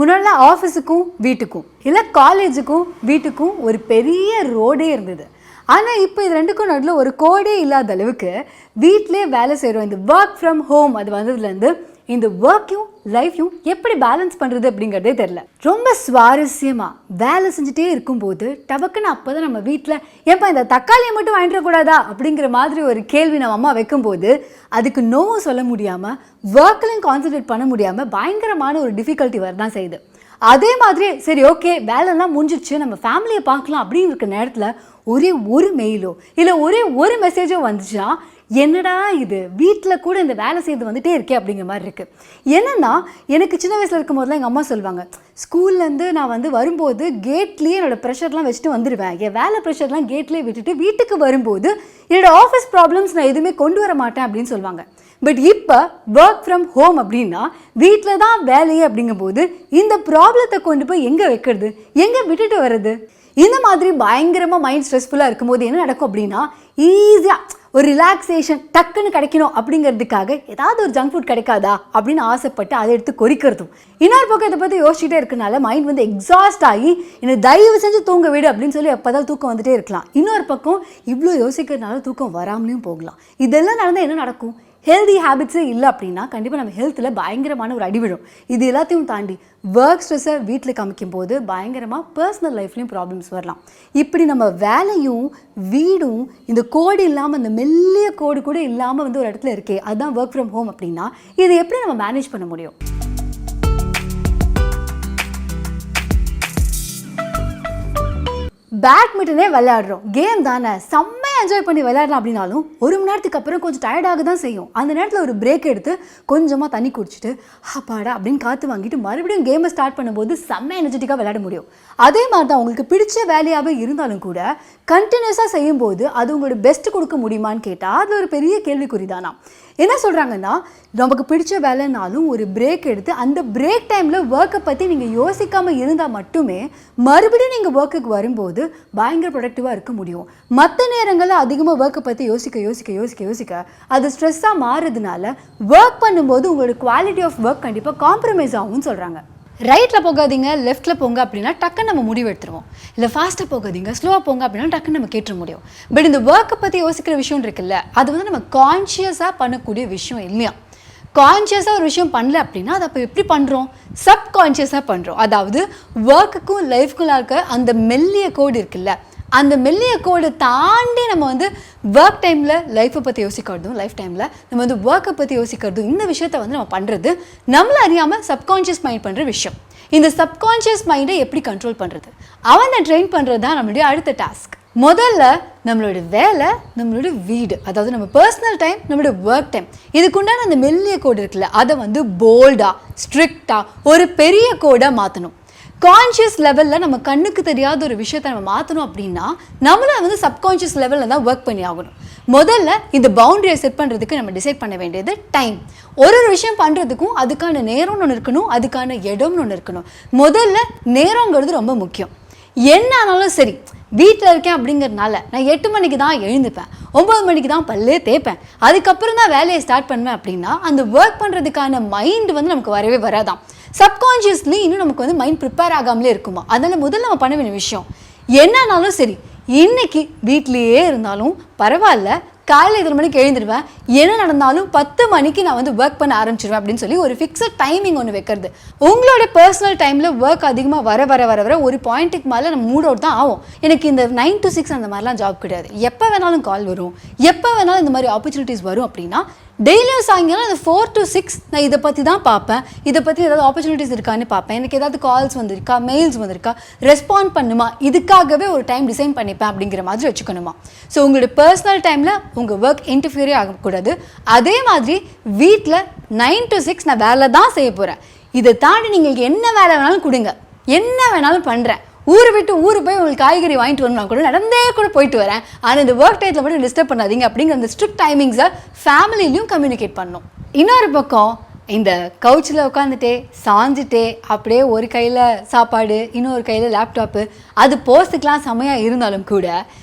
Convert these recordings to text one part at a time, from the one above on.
முன்னாடிலாம் ஆஃபீஸுக்கும் வீட்டுக்கும் இல்லை காலேஜுக்கும் வீட்டுக்கும் ஒரு பெரிய ரோடே இருந்தது. ஆனால் இப்போ இது ரெண்டுக்கும் நடுவில் ஒரு கோடே இல்லாத அளவுக்கு வீட்டிலே வேலை செய்கிறோம். இந்த ஒர்க் ஃப்ரம் ஹோம் அது வந்ததுலேருந்து இந்த ஒர்க்கையும் லைஃப்பையும் எப்படி பேலன்ஸ் பண்ணுறது அப்படிங்கிறதே தெரில. ரொம்ப சுவாரஸ்யமாக வேலை செஞ்சுட்டே இருக்கும்போது டபக்குன்னு அப்போ தான் நம்ம வீட்டில் ஏன்பா இந்த தக்காளியை மட்டும் வாங்கிடக்கூடாதா அப்படிங்கிற மாதிரி ஒரு கேள்வி நம்ம அம்மா வைக்கும்போது அதுக்கு நோவும் சொல்ல முடியாமல் ஒர்க்லையும் கான்சன்ட்ரேட் பண்ண முடியாமல் பயங்கரமான ஒரு டிஃபிகல்ட்டி வரதான் செய்யுது. அதே மாதிரி சரி ஓகே வேலைலாம் முடிஞ்சிடுச்சு நம்ம ஃபேமிலியை பார்க்கலாம் அப்படின்னு இருக்க நேரத்தில் ஒரே ஒரு மெயிலோ இல்லை ஒரே ஒரு மெசேஜோ வந்துச்சுன்னா என்னடா இது வீட்டில் கூட இந்த வேலை செய்து வந்துட்டே இருக்கே அப்படிங்கிற மாதிரி இருக்குது. என்னென்னா எனக்கு சின்ன வயசில் இருக்கும் போதெல்லாம் எங்கள் அம்மா சொல்லுவாங்க, ஸ்கூல்லேருந்து நான் வரும்போது கேட்லேயே என்னோடய ப்ரெஷர்லாம் வச்சுட்டு வந்துடுவேன், என் வேலை ப்ரெஷர்லாம் கேட்லேயே விட்டுட்டு வீட்டுக்கு வரும்போது என்னோடய ஆஃபீஸ் ப்ராப்ளம்ஸ் நான் எதுவுமே கொண்டு வர மாட்டேன் அப்படின்னு சொல்லுவாங்க. பட் இப்போ ஒர்க் ஃப்ரம் ஹோம் அப்படின்னா வீட்டில் தான் வேலையே அப்படிங்கும்போது இந்த ப்ராப்ளத்தை கொண்டு போய் எங்கே வைக்கிறது, எங்கே விட்டுட்டு வர்றது? இந்த மாதிரி பயங்கரமாக மைண்ட் ஸ்ட்ரெஸ்ஃபுல்லாக இருக்கும்போது என்ன நடக்கும் அப்படின்னா ஈஸியாக ஒரு ரிலாக்ஸேஷன் டக்குன்னு கிடைக்கணும் அப்படிங்கிறதுக்காக ஏதாவது ஒரு ஜங்க் ஃபுட் கிடைக்காதா அப்படின்னு ஆசைப்பட்டு அதை எடுத்து கொறிக்கிறதும். இன்னொரு பக்கம் இதை பற்றி யோசிச்சுட்டே இருக்கனால மைண்ட் எக்ஸாஸ்ட் ஆகி என்னை தயவு செஞ்சு தூங்க விடு அப்படின்னு சொல்லி எப்போதான் தூக்கம் வந்துட்டே இருக்கலாம். இன்னொரு பக்கம் இவ்வளோ யோசிக்கிறதுனால தூக்கம் வராமலையும் போகலாம். இதெல்லாம் நடந்தால் என்ன நடக்கும்? ஹெல்தி ஹேபிட்ஸே இல்லை அப்படின்னா கண்டிப்பாக நம்ம ஹெல்த்தில் பயங்கரமான ஒரு அடி விழும். இது எல்லாத்தையும் தாண்டி ஒர்க் ஸ்ட்ரெஸ்ஸை வீட்டில் காமிக்கும் போது பயங்கரமாக பர்சனல் லைஃப்லேயும் ப்ராப்ளம்ஸ் வரலாம். இப்படி நம்ம வேலையும் வீடும் இந்த கோடு இல்லாமல் இந்த மெல்லிய கோடு கூட இல்லாமல் ஒரு இடத்துல இருக்கே, அதுதான் ஒர்க் ஃப்ரம் ஹோம் அப்படின்னா இதை எப்படி நம்ம மேனேஜ் பண்ண முடியும்? பேட்மிண்டனே விளையாடுறோம், கேம் தானே, செம்மையாக என்ஜாய் பண்ணி விளையாடலாம் அப்படின்னாலும் ஒரு மணி நேரத்துக்கு அப்புறம் கொஞ்சம் டயர்டாக தான் செய்யும். அந்த நேரத்தில் ஒரு பிரேக் எடுத்து கொஞ்சமாக தண்ணி குடிச்சிட்டு அப்பாடா அப்படின்னு காற்று வாங்கிட்டு மறுபடியும் கேமை ஸ்டார்ட் பண்ணும்போது செம்ம எனர்ஜெட்டிக்காக விளையாட முடியும். அதே மாதிரி தான் உங்களுக்கு பிடிச்ச வேலையாகவே இருந்தாலும் கூட கண்டினியூஸாக செய்யும்போது அது உங்களோட பெஸ்ட் கொடுக்க முடியுமான்னு கேட்டால் அது ஒரு பெரிய கேள்விக்குறி தானா. என்ன சொல்கிறாங்கன்னா நமக்கு பிடிச்ச வேலைனாலும் ஒரு பிரேக் எடுத்து அந்த பிரேக் டைமில் ஒர்க்கை பற்றி நீங்கள் யோசிக்காமல் இருந்தால் மட்டுமே மறுபடியும் நீங்கள் ஒர்க்குக்கு வரும்போது பயங்கர ப்ரொடக்டிவாக இருக்க முடியும். மற்ற நேரங்களில் அதிகமாக ஒர்க்கை பற்றி யோசிக்க அது ஸ்ட்ரெஸ்ஸாக மாறுறதுனால ஒர்க் பண்ணும்போது உங்களோட குவாலிட்டி ஆஃப் ஒர்க் கண்டிப்பாக காம்ப்ரமைஸ் ஆகும்னு சொல்கிறாங்க. ரைட்டில் போகாதீங்க லெஃப்ட்டில் போங்க அப்படின்னா டக்குன்னு நம்ம முடிவு எடுத்துருவோம். இல்லை ஃபாஸ்ட்டாக போகாதீங்க ஸ்லோவாக போங்க அப்படின்னா டக்குன்னு நம்ம கேட்டுற முடியும். பட் இந்த ஒர்க்கை பற்றி யோசிக்கிற விஷயம் இருக்குல்ல, அது நம்ம கான்ஷியஸாக பண்ணக்கூடிய விஷயம் இல்லையா. கான்ஷியஸாக ஒரு விஷயம் பண்ணல அப்படின்னா அதை அப்போ எப்படி பண்ணுறோம்? சப்கான்ஷியஸாக பண்ணுறோம். அதாவது ஒர்க்குக்கும் லைஃப்குள்ளே இருக்க அந்த மெல்லிய கோடு இருக்குல்ல, அந்த மெல்லிய கோடு தாண்டி நம்ம ஒர்க் டைமில் லைஃப்பை பற்றி யோசிக்கிறதும் லைஃப் டைமில் நம்ம ஒர்க்கை பற்றி யோசிக்கிறதும் இந்த விஷயத்தை நம்ம பண்ணுறது நம்மளை அறியாமல் சப்கான்ஷியஸ் மைண்ட் பண்ணுற விஷயம். இந்த சப்கான்ஷியஸ் மைண்டை எப்படி கண்ட்ரோல் பண்ணுறது, அவனை ட்ரெயின் பண்ணுறது தான் நம்மளுடைய அடுத்த டாஸ்க். முதல்ல நம்மளோட வேலை, நம்மளோட வீடு, அதாவது நம்ம பர்சனல் டைம், நம்மளோட ஒர்க் டைம், இதுக்குண்டான அந்த மெல்லிய கோடு இருக்குல்ல அதை போல்டாக ஸ்ட்ரிக்டாக ஒரு பெரிய கோடாக மாற்றணும். கான்ஷியஸ் லெவலில் நம்ம கண்ணுக்கு தெரியாத ஒரு விஷயத்தை நம்ம மாற்றணும் அப்படின்னா நம்மளை சப்கான்ஷியஸ் லெவலில் தான் ஒர்க் பண்ணி ஆகணும். முதல்ல இந்த பவுண்டரியை செட் பண்ணுறதுக்கு நம்ம டிசைட் பண்ண வேண்டியது டைம். ஒரு விஷயம் பண்ணுறதுக்கும் அதுக்கான நேரம்னு ஒன்று இருக்கணும், அதுக்கான இடம்னு ஒன்று இருக்கணும். முதல்ல நேரங்கிறது ரொம்ப முக்கியம். என்ன ஆனாலும் சரி வீட்டில் இருக்கேன் அப்படிங்கிறதுனால நான் 8 மணிக்கு தான் எழுந்துப்பேன், 9 மணிக்கு தான் பல்லே தேய்ப்பேன், அதுக்கப்புறம் தான் வேலையை ஸ்டார்ட் பண்ணுவேன் அப்படின்னா அந்த ஒர்க் பண்ணுறதுக்கான மைண்டு நமக்கு வரவே வராதான். சப்கான்ஷியஸ்லி இன்னும் நமக்கு மைண்ட் ப்ரிப்பேர் ஆகாமலே இருக்குமா. அதனால் முதல்ல நம்ம பண்ண வேண்டிய விஷயம் என்னன்னாலும் சரி, இன்னைக்கு வீட்லேயே இருந்தாலும் பரவாயில்ல, காலையில் 7 மணிக்கு எழுந்துடுவேன், என்ன நடந்தாலும் 10 மணிக்கு நான் ஒர்க் பண்ண ஆரம்பிச்சிடுவேன் அப்படின்னு சொல்லி ஒரு ஃபிக்ஸட் டைமிங் ஒன்று வைக்கிறது. உங்களோட பர்சனல் டைமில் ஒர்க் அதிகமாக வர ஒரு பாயிண்ட்டுக்கு மேலே நம்ம மூட் அவுட் தான் ஆகும். எனக்கு இந்த 9 to 6 அந்த மாதிரிலாம் ஜாப் கிடையாது, எப்போ வேணாலும் கால் வரும், எப்போ வேணாலும் இந்த மாதிரி ஆப்பர்ச்சுனிட்டிஸ் வரும் அப்படின்னா டெய்லியும் சாயங்காலம் அந்த 4 to 6 நான் இதை பற்றி தான் பார்ப்பேன், இதை பற்றி ஏதாவது ஆப்பர்ச்சுனிட்டிஸ் இருக்கான்னு பார்ப்பேன், எனக்கு ஏதாவது கால்ஸ் வந்திருக்கா, மெயில்ஸ் வந்திருக்கா, ரெஸ்பாண்ட் பண்ணுமா, இதுக்காகவே ஒரு டைம் டிசைன் பண்ணிப்பேன் அப்படிங்கிற மாதிரி வச்சுக்கணுமா. ஸோ உங்களோட பர்சனல் டைமில் உங்கள் ஒர்க் இன்டர்ஃபியரே ஆகக்கூடாது. அதே மாதிரி வீட்டில் 9 to 6 நான் வேலை தான் செய்ய போகிறேன், இதை தாண்டி நீங்கள் என்ன வேலை வேணாலும் கொடுங்க, என்ன வேணாலும் பண்ணுறேன், ஊரை விட்டு ஊர் போய் உங்களுக்கு காய்கறி வாங்கிட்டு வரணும் கூட நடந்தே கூட போயிட்டு வரேன், ஆனால் இந்த ஒர்க் டைத்தில் மட்டும் டிஸ்டர்ப் பண்ணாதீங்க அப்படிங்கிற அந்த ஸ்ட்ரிக்ட் டைமிங்ஸை ஃபேமிலிலையும் கம்யூனிகேட் பண்ணணும். இன்னொரு பக்கம் இந்த கவுச்சில் உட்காந்துட்டே சாஞ்சிட்டே அப்படியே ஒரு கையில் சாப்பாடு இன்னொரு கையில் லேப்டாப்பு, அது போஸ்ட்டுக்கெலாம் செமையாக இருந்தாலும் கூட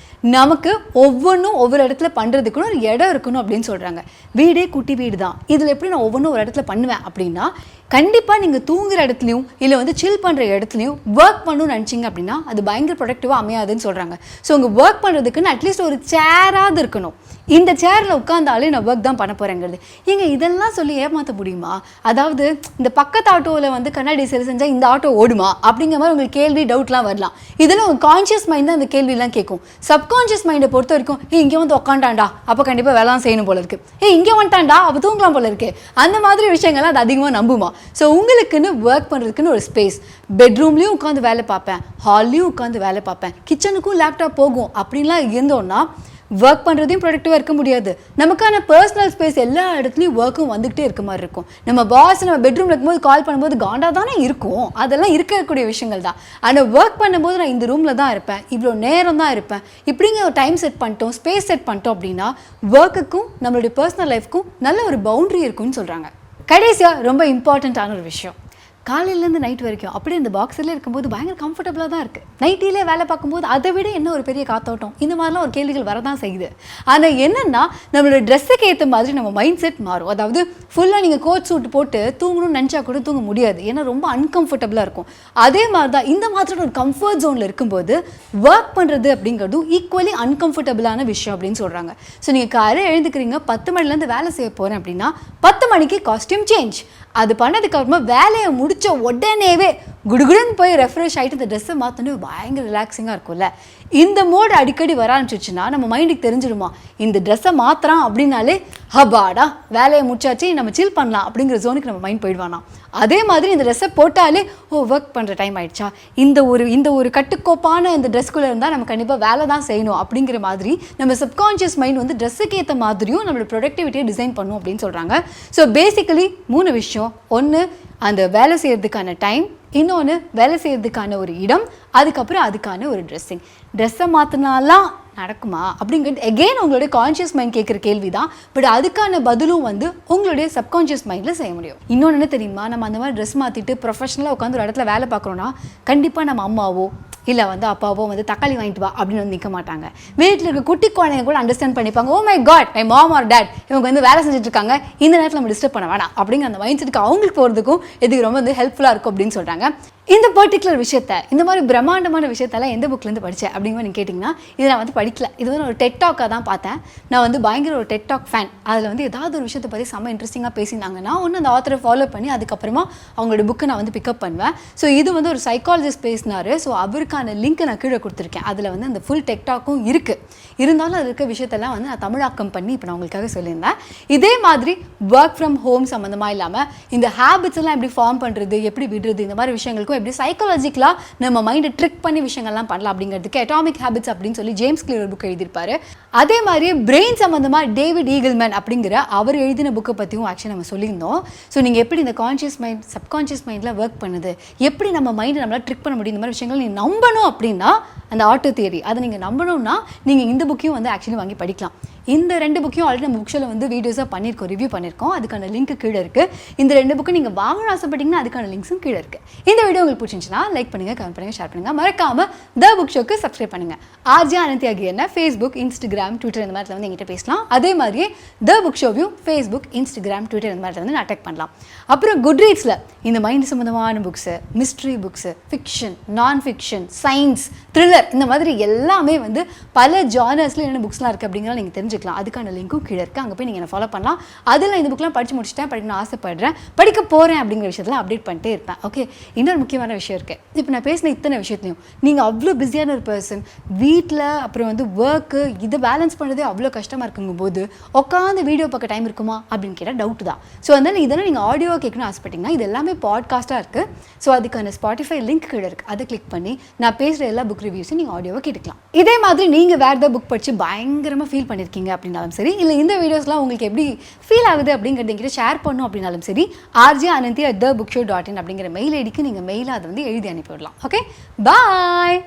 நமக்கு ஒவ்வொன்றும் ஒவ்வொரு இடத்துல பண்ணுறதுக்குன்னு ஒரு இடம் இருக்கணும் அப்படின்னு சொல்கிறாங்க. வீடே குட்டி வீடு தான், இதில் எப்படி நான் ஒவ்வொன்றும் ஒரு இடத்துல பண்ணுவேன் அப்படின்னா, கண்டிப்பாக நீங்கள் தூங்குற இடத்துலையும் இல்லை வந்து சில் பண்ணுற இடத்துலையும் ஒர்க் பண்ணணும்னு நினச்சிங்க அப்படின்னா அது பயங்கர ப்ரொடக்டிவாக அமையாதுன்னு சொல்கிறாங்க. ஸோ உங்கள் ஒர்க் பண்ணுறதுக்குன்னு அட்லீஸ்ட் ஒரு சேராவது இருக்கணும். இந்த சேரில் உட்காந்தாலே நான் ஒர்க் தான் பண்ண போகிறேங்கிறது. ஏங்க இதெல்லாம் சொல்லி ஏமாற்ற முடியுமா? அதாவது இந்த பக்கத்து ஆட்டோவில் வந்து கண்ணாடி சரி செஞ்சால் இந்த ஆட்டோ ஓடுமா அப்படிங்கிற மாதிரி உங்களுக்கு கேள்வி டவுட்லாம் வரலாம். இதெல்லாம் உங்கள் கான்ஷியஸ் மைண்ட் தான் அந்த கேள்வியெல்லாம் கேட்கும். சப்கான்ஷியஸ் மைண்டை பொறுத்த வரைக்கும் இங்கே வந்து உட்காண்டாண்டா அப்போ கண்டிப்பாக வேலை தான் செய்யணும் போல இருக்கு, இங்கே வந்துட்டாண்டா அப்போ தூங்கலாம் போல இருக்கு, அந்த மாதிரி விஷயங்கள்லாம் அது அதிகமாக நம்புமா. ஸோ உங்களுக்குன்னு ஒர்க் பண்ணுறதுக்குன்னு ஒரு ஸ்பேஸ், பெட்ரூம்லேயும் உட்காந்து வேலை பார்ப்பேன், ஹால்லையும் உட்காந்து வேலை பார்ப்பேன், கிச்சனுக்கும் லேப்டாப் போகும் அப்படின்லாம் இருந்தோன்னா ஒர்க் பண்ணுறதையும் ப்ரொடக்டிவாக இருக்க முடியாது. நமக்கான பர்சனல் ஸ்பேஸ் எல்லா இடத்துலையும் ஒர்க்கும் வந்துகிட்டே இருக்க மாதிரி இருக்கும். நம்ம பாஸ் நம்ம பெட்ரூமில் இருக்கும்போது கால் பண்ணும்போது காண்டா தானே இருக்கும், அதெல்லாம் இருக்கக்கூடிய விஷயங்கள் தான். ஆனால் ஒர்க் பண்ணும்போது நான் இந்த ரூமில் தான் இருப்பேன், இவ்வளோ நேரம் தான் இருப்பேன், இப்படிங்க ஒரு டைம் செட் பண்ணிட்டோம், ஸ்பேஸ் செட் பண்ணிட்டோம் அப்படின்னா ஒர்க்குக்கும் நம்மளுடைய பர்சனல் லைஃப்க்கும் நல்ல ஒரு பவுண்ட்ரி இருக்குன்னு சொல்கிறாங்க. கடைசியாக ரொம்ப இம்பார்ட்டண்ட்டான ஒரு விஷயம், காலையிலேருந்து நைட் வரைக்கும் அப்படியே இந்த பாக்ஸில் இருக்கும்போது பயங்கர கம்ஃபர்டபுளாக தான் இருக்குது. நைட்டிலே வேலை பார்க்கும்போது அதை விட என்ன ஒரு பெரிய காத்தோட்டம், இந்த மாதிரிலாம் ஒரு கேள்விகள் வரதான் செய்யுது. ஆனால் என்னென்னா நம்மளோட ட்ரெஸ்ஸுக்கு ஏற்ற மாதிரி நம்ம மைண்ட் செட் மாறும். அதாவது ஃபுல்லாக நீங்கள் கோட் சூட் போட்டு தூங்கணும்னு நினச்சா கூட தூங்க முடியாது, ஏன்னா ரொம்ப அன்கம்ஃபர்டபுளாக இருக்கும். அதே மாதிரி தான் இந்த மாதிரி ஒரு கம்ஃபர்ட் ஜோனில் இருக்கும்போது ஒர்க் பண்ணுறது அப்படிங்கிறதும் ஈக்குவலி அன்கம்ஃபர்டபுளான விஷயம் அப்படின்னு சொல்கிறாங்க. ஸோ நீங்கள் காலையில் எழுந்துக்கிறீங்க, 10 மணிலேருந்து வேலை செய்ய போகிறேன் அப்படின்னா 10 மணிக்கு காஸ்டியூம் சேஞ்ச், அது பண்ணதுக்கப்புறமா வேலையை முடிச்ச உடனேவே குடுகுடுன்னு போய் ரெஃப்ரெஷ் ஆகிட்டு இந்த ட்ரெஸ்ஸை மாற்றோன்னே பயங்கர ரிலாக்ஸிங்காக இருக்கும்ல. இந்த மோடு அடிக்கடி வர ஆரம்பிச்சிச்சுன்னா நம்ம மைண்டுக்கு தெரிஞ்சிடுமா இந்த ட்ரெஸ்ஸை மாற்றுறான் அப்படின்னாலே ஹபாடா வேலையை முடிச்சாச்சு நம்ம சில் பண்ணலாம் அப்படிங்கிற ஜோனுக்கு நம்ம மைண்ட் போயிடுவானா. அதே மாதிரி இந்த ட்ரெஸ்ஸை போட்டாலே ஒர்க் பண்ணுற டைம் ஆகிடுச்சா, இந்த ஒரு கட்டுக்கோப்பான இந்த ட்ரெஸ்க்குள்ளே இருந்தால் நம்ம கண்டிப்பாக வேலை தான் செய்யணும் அப்படிங்கிற மாதிரி நம்ம சப்கான்ஷியஸ் மைண்ட் வந்து ட்ரெஸ்ஸுக்கு ஏற்ற மாதிரியும் நம்மளோட ப்ரொடக்டிவிட்டியை டிசைன் பண்ணும் அப்படின்னு சொல்கிறாங்க. ஸோ பேசிக்கலி 3 விஷயம், ஒன்று அந்த வேலை செய்கிறதுக்கான டைம், இன்னொன்று வேலை செய்கிறதுக்கான ஒரு இடம், அதுக்கப்புறம் அதுக்கான ஒரு ட்ரெஸ்ஸை மாற்றினாலாம் நடக்குமா அப்படிங்கிறது எகெயின் உங்களுடைய கான்ஷியஸ் மைண்ட் கேட்குற கேள்வி தான். பட் அதுக்கான பதிலும் வந்து உங்களுடைய சப்கான்ஷியஸ் மைண்டில் செய்ய முடியும். இன்னொன்று என்ன தெரியுமா, நம்ம அந்த மாதிரி ட்ரெஸ் மாற்றிட்டு ப்ரொஃபஷனலாக உட்காந்து ஒரு இடத்துல வேலை பார்க்குறோன்னா கண்டிப்பாக நம்ம அம்மாவோ இல்லை வந்து அப்பாவோ வந்து தக்காளி வாங்கிட்டு வா அப்படின்னு வந்து நிற்க மாட்டாங்க. வீட்டில் இருக்க குட்டி குழந்தைங்க கூட அண்டர்ஸ்டாண்ட் பண்ணிப்பாங்க, oh my God my mom or dad இவங்க வந்து வேலை செஞ்சுட்டு இருக்காங்க, இந்த நேரத்தில் நம்ம டிஸ்டர்ப் பண்ண வேணாம் அப்படிங்கிற அந்த மைண்ட் செட்டுக்கு அவங்களுக்கு போகிறதுக்கும் இதுக்கு ரொம்ப வந்து ஹெல்ப்ஃபுல்லாக இருக்கும் அப்படின்னு சொல்கிறாங்க. இந்த பர்டிகுலர் விஷயத்தை, இந்த மாதிரி பிரம்மாண்டமான விஷயத்தெல்லாம் எந்த புக்லேருந்து படித்தேன் அப்படிங்கிற நீங்கள் கேட்டிங்கன்னா இதை நான் வந்து படிக்கல, இது வந்து ஒரு டெட் டாக்காக தான் பார்த்தேன். நான் வந்து பயங்கர ஒரு டெட் டாக் ஃபேன். அதில் வந்து ஏதாவது ஒரு விஷயத்தை பற்றி செம்ம இன்ட்ரெஸ்டிங்காக பேசினாங்கன்னா ஒன்று அந்த ஆத்தரை ஃபாலோ பண்ணி அதுக்கப்புறமா அவங்களோட புக்கை நான் வந்து பிக்கப் பண்ணுவேன். ஸோ இது வந்து ஒரு சைக்காலஜிஸ்ட் பேசினார். ஸோ அவருக்கான லிங்க்கை நான் கீழே கொடுத்துருக்கேன். அதில் வந்து அந்த ஃபுல் டெக் டாக்கும் இருக்குது. இருந்தாலும் அது இருக்க விஷயத்தெல்லாம் வந்து நான் தமிழாக்கம் பண்ணி இப்போ நான் உங்களுக்காக சொல்லியிருந்தேன். இதே மாதிரி ஒர்க் ஃப்ரம் ஹோம் சம்மந்தமாக இல்லாமல் இந்த ஹேபிட்ஸ் எல்லாம் எப்படி ஃபார்ம் பண்ணுறது, எப்படி விடுறது, இந்த மாதிரி விஷயங்களுக்கும் எப்படி சைக்காலஜிக்கலாக நம்ம மைண்டை ட்ரிக் பண்ணி விஷயங்கள்லாம் பண்ணலாம் அப்படிங்கிறதுக்கு அட்டாமிக் ஹேபிட்ஸ் அப்படின்னு சொல்லி ஜேம்ஸ் கிளியர் புக் எழுதியிருப்பாரு. அதே மாதிரியே பிரெயின் சம்மந்தமாக டேவிட் ஈகிள்மேன் அப்படிங்கிற அவர் எழுதின புக்கை பற்றியும் ஆக்சுவலி நம்ம சொல்லியிருந்தோம். ஸோ நீங்கள் எப்படி இந்த கான்ஷியஸ் மைண்ட் சப்கான்ஷியஸ் மைண்டில் ஒர்க் பண்ணுது, எப்படி நம்ம மைண்டை நம்மளால் ட்ரிக் பண்ண முடியும், இந்த மாதிரி விஷயங்கள் நீங்கள் நம்பணும் அப்படின்னா அந்த ஆட்டோ தியரி அதை நீங்கள் நம்பணும்னா நீங்கள் இந்த புக்கையும் வந்து ஆக்சுவலி வாங்கி படிக்கலாம். இந்த 2 புக்கையும் ஆல்ரெடி நம்ம புக் ஷோவில் வந்து வீடியோஸாக பண்ணியிருக்கோம், ரிவ்யூ பண்ணியிருக்கோம். அதுக்கான லிங்க் கீழே இருக்குது. இந்த 2 புக்கு நீங்கள் வாங்கணும்னு ஆசைப்பட்டீங்கன்னா அதுக்கான லிங்க்ஸும் கீழே இருக்குது. இந்த வீடியோ உங்களுக்கு பிடிச்சிருந்துச்சுன்னா லைக் பண்ணுங்கள், கமெண்ட் பண்ணுங்கள், ஷேர் பண்ணுங்கள். மறக்காமல் த புக் ஷோக்கு சப்ஸ்கிரைப் பண்ணுங்கள். ஆர்ஜே அனந்தி ஆகிய ஃபேஸ்புக், இன்ஸ்டாகிராம், ட்விட்டர் இந்த மாதிரி வந்து எங்கிட்ட பேசலாம். அதே மாதிரியே த புக் ஷோவையும் ஃபேஸ்புக், இன்ஸ்டாகிராம், ட்விட்டர் இந்த மாதிரி வந்து அட்டாக் பண்ணலாம். அப்புறம் குட்ரீட்ஸில் இந்த மைண்ட் சம்மந்தமான புக்ஸு, மிஸ்ட்ரி புக்ஸு, ஃபிக்ஷன், நான் ஃபிக்ஷன், சயின்ஸ், த்ரில்லர் இந்த மாதிரி எல்லாமே வந்து பல ஜானர்ஸில் என்னென்ன புக்ஸ்லாம் இருக்குது அப்படிங்கிறத நீங்கள் தெரிஞ்சுக்கலாம். அதுக்கான லிங்க்கும் கீழே இருக்குது, அங்கே போய் நீங்கள் ஃபாலோ பண்ணலாம். அதில் இந்த புக்லாம் படித்து முடிச்சுட்டேன், படிக்கணும்னு ஆசைப்படுறேன், படிக்க போகிறேன் அப்படிங்கிற விஷயத்தில் அப்டேட் பண்ணிட்டே இருப்பேன். ஓகே, இன்னொரு முக்கியமான விஷயம் இருக்குது. இப்போ நான் பேசின இத்தனை விஷயத்துலையும் நீங்கள் அவ்வளோ பிஸியான ஒரு பர்சன், வீட்டில் அப்புறம் வந்து ஒர்க்கு இதை பேலன்ஸ் பண்ணுறதே அவ்வளோ கஷ்டமாக இருக்குங்கும்போது உட்காந்து வீடியோ பார்க்க டைம் இருக்குமா அப்படின்னு கேட்டால் டவுட் தான். ஸோ அதனால் இதெல்லாம் நீங்கள் ஆடியோ கேட்கணும்னு ஆசைப்பட்டீங்கன்னா இது எல்லாமே பாட்காஸ்ட்டாக இருக்குது. ஸோ அதுக்கான ஸ்பாட்டிஃபை லிங்க் கீழே இருக்குது, அதை கிளிக் பண்ணி நான் பேசுகிற எல்லா புக் ரிவ்யூஸும் நீங்கள் ஆடியோவை கேட்டுக்கலாம். இதே மாதிரி நீங்கள் வேறு ஏதாவது புக் படித்து பயங்கரமாக ஃபீல் பண்ணியிருக்கீங்க அப்படின்னாலும் சரி, இல்லை இந்த வீடியோஸ்லாம் உங்களுக்கு எப்படி ஃபீல் ஆகுது அப்படிங்கிறது என்கிட்ட ஷேர் பண்ணணும் அப்படின்னாலும் சரி, rjananthi@thebookshow.in அப்படிங்கிற மெயில் ஐடிக்கு நீங்கள் மெயிலாக அதை வந்து எழுதி அனுப்பிவிடலாம். ஓகே, பாய்.